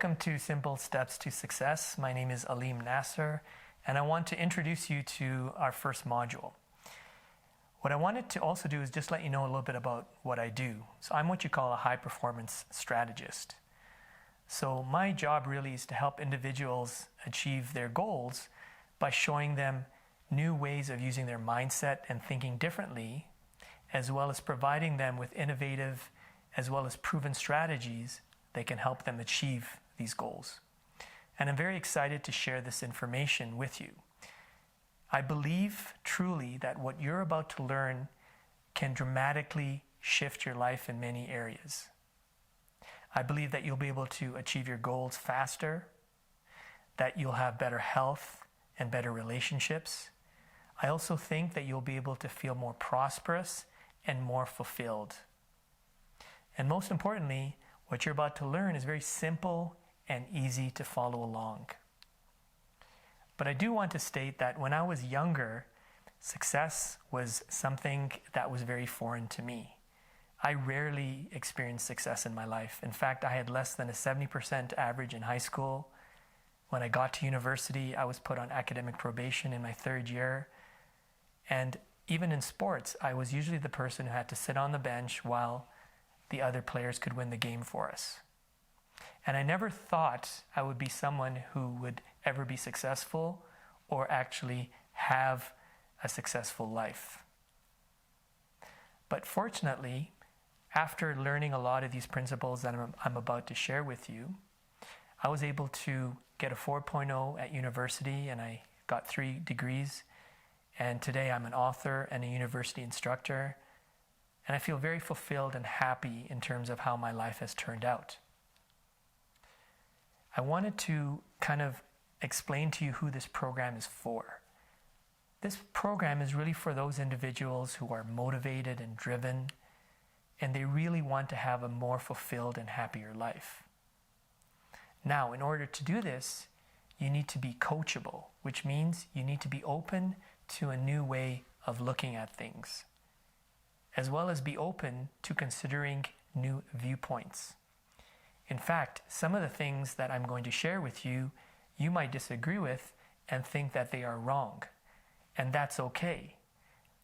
Welcome to Simple Steps to Success. My name is Aleem Nasser, and I want to introduce you to our first module. What I wanted to also do is just let you know a little bit about what I do. So I'm what you call a high-performance strategist. So my job really is to help individuals achieve their goals by showing them new ways of using their mindset and thinking differently, as well as providing them with innovative as well as proven strategies that can help them achieve these goals. And I'm very excited to share this information with you. I believe truly that what you're about to learn can dramatically shift your life in many areas. I believe that you'll be able to achieve your goals faster, that you'll have better health and better relationships. I also think that you'll be able to feel more prosperous and more fulfilled. And most importantly, what you're about to learn is very simple and easy to follow along. But I do want to state that when I was younger, success was something that was very foreign to me. I rarely experienced success in my life. In fact, I had less than a 70% average in high school. When I got to university, I was put on academic probation in my third year. And even in sports, I was usually the person who had to sit on the bench while the other players could win the game for us. And I never thought I would be someone who would ever be successful or actually have a successful life. But fortunately, after learning a lot of these principles that I'm about to share with you, I was able to get a 4.0 at university, and I got 3 degrees. And today I'm an author and a university instructor. And I feel very fulfilled and happy in terms of how my life has turned out. I wanted to kind of explain to you who this program is for. This program is really for those individuals who are motivated and driven, and they really want to have a more fulfilled and happier life. Now, in order to do this, you need to be coachable, which means you need to be open to a new way of looking at things, as well as be open to considering new viewpoints. In fact, some of the things that I'm going to share with you, you might disagree with and think that they are wrong. And that's okay.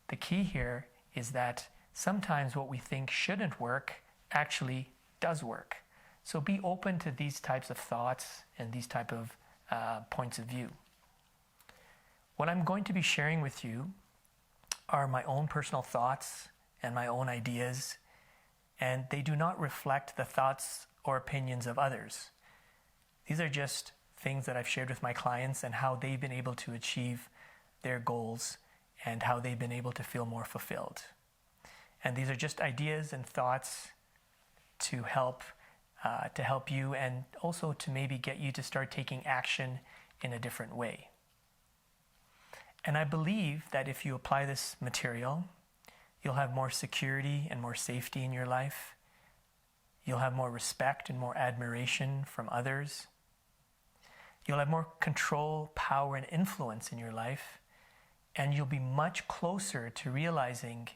The key here is that sometimes what we think shouldn't work actually does work. So be open to these types of thoughts and these type of points of view. What I'm going to be sharing with you are my own personal thoughts and my own ideas, and they do not reflect the thoughts or opinions of others. These are just things that I've shared with my clients and how they've been able to achieve their goals and how they've been able to feel more fulfilled. And these are just ideas and thoughts to help you, and also to maybe get you to start taking action in a different way. And I believe that if you apply this material, you'll have more security and more safety in your life. You'll have more respect and more admiration from others. You'll have more control, power, and influence in your life. And you'll be much closer to realizing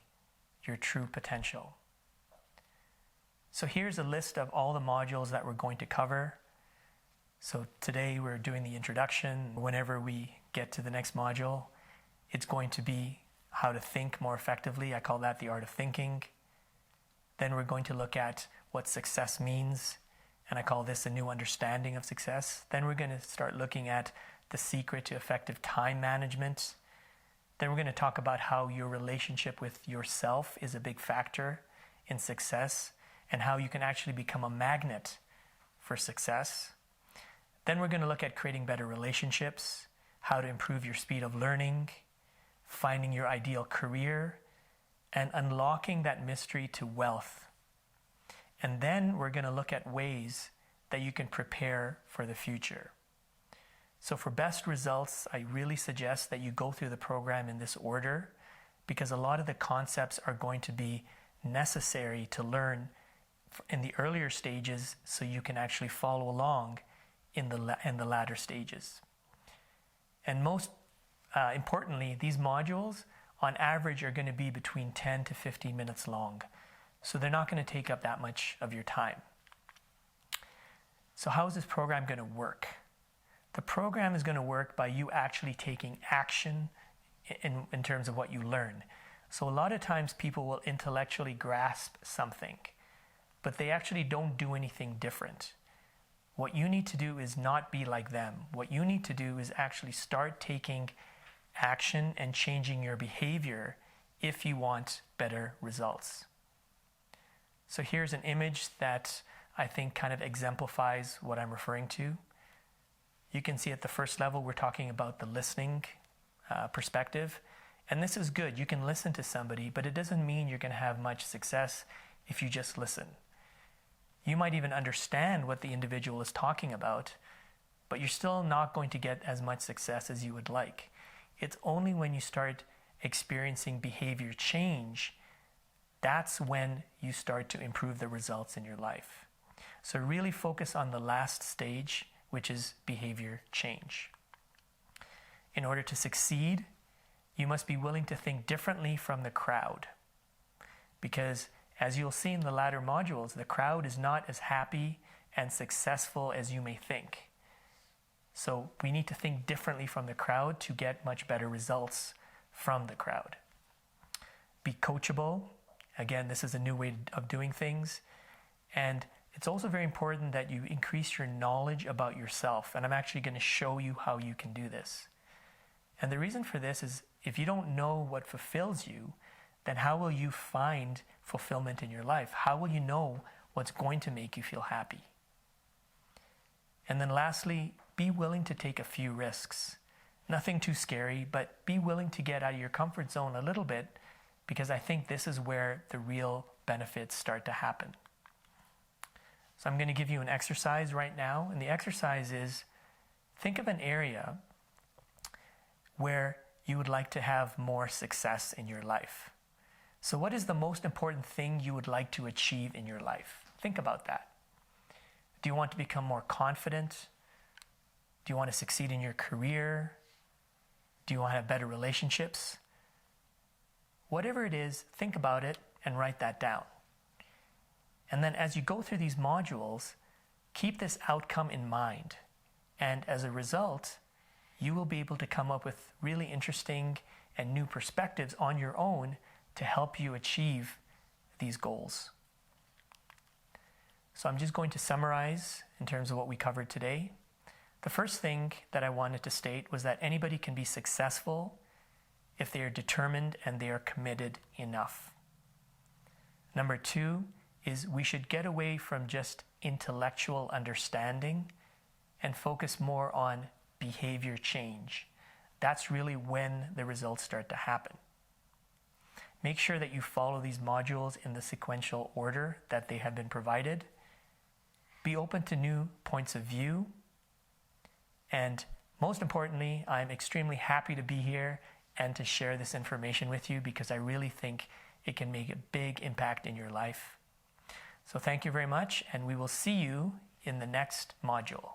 your true potential. So here's a list of all the modules that we're going to cover. So today we're doing the introduction. Whenever we get to the next module, it's going to be how to think more effectively. I call that the art of thinking. Then we're going to look at what success means, and I call this a new understanding of success. Then we're going to start looking at the secret to effective time management. Then we're going to talk about how your relationship with yourself is a big factor in success, and how you can actually become a magnet for success. Then we're going to look at creating better relationships, how to improve your speed of learning, finding your ideal career, and unlocking that mystery to wealth. And then we're going to look at ways that you can prepare for the future. So for best results, I really suggest that you go through the program in this order, because a lot of the concepts are going to be necessary to learn in the earlier stages, so you can actually follow along in the latter stages. And most importantly, these modules on average are going to be between 10 to 15 minutes long. So they're not going to take up that much of your time. So how is this program going to work? The program is going to work by you actually taking action in terms of what you learn. So a lot of times people will intellectually grasp something, but they actually don't do anything different. What you need to do is not be like them. What you need to do is actually start taking action and changing your behavior if you want better results. So here's an image that I think kind of exemplifies what I'm referring to. You can see at the first level, we're talking about the listening perspective. And this is good. You can listen to somebody, but it doesn't mean you're going to have much success if you just listen. You might even understand what the individual is talking about, but you're still not going to get as much success as you would like. It's only when you start experiencing behavior change, that's when you start to improve the results in your life. So really focus on the last stage, which is behavior change. In order to succeed, you must be willing to think differently from the crowd. Because as you'll see in the latter modules, the crowd is not as happy and successful as you may think. So we need to think differently from the crowd to get much better results from the crowd. Be coachable. Again, this is a new way of doing things. And it's also very important that you increase your knowledge about yourself. And I'm actually going to show you how you can do this. And the reason for this is if you don't know what fulfills you, then how will you find fulfillment in your life? How will you know what's going to make you feel happy? And then lastly, be willing to take a few risks. Nothing too scary, but be willing to get out of your comfort zone a little bit, because I think this is where the real benefits start to happen. So I'm going to give you an exercise right now. And the exercise is, think of an area where you would like to have more success in your life. So what is the most important thing you would like to achieve in your life? Think about that. Do you want to become more confident? Do you want to succeed in your career? Do you want to have better relationships? Whatever it is, think about it and write that down. And then as you go through these modules, keep this outcome in mind. And as a result, you will be able to come up with really interesting and new perspectives on your own to help you achieve these goals. So I'm just going to summarize in terms of what we covered today. The first thing that I wanted to state was that anybody can be successful if they are determined and they are committed enough. Number two is we should get away from just intellectual understanding and focus more on behavior change. That's really when the results start to happen. Make sure that you follow these modules in the sequential order that they have been provided. Be open to new points of view. And most importantly, I'm extremely happy to be here and to share this information with you because I really think it can make a big impact in your life. So thank you very much, and we will see you in the next module.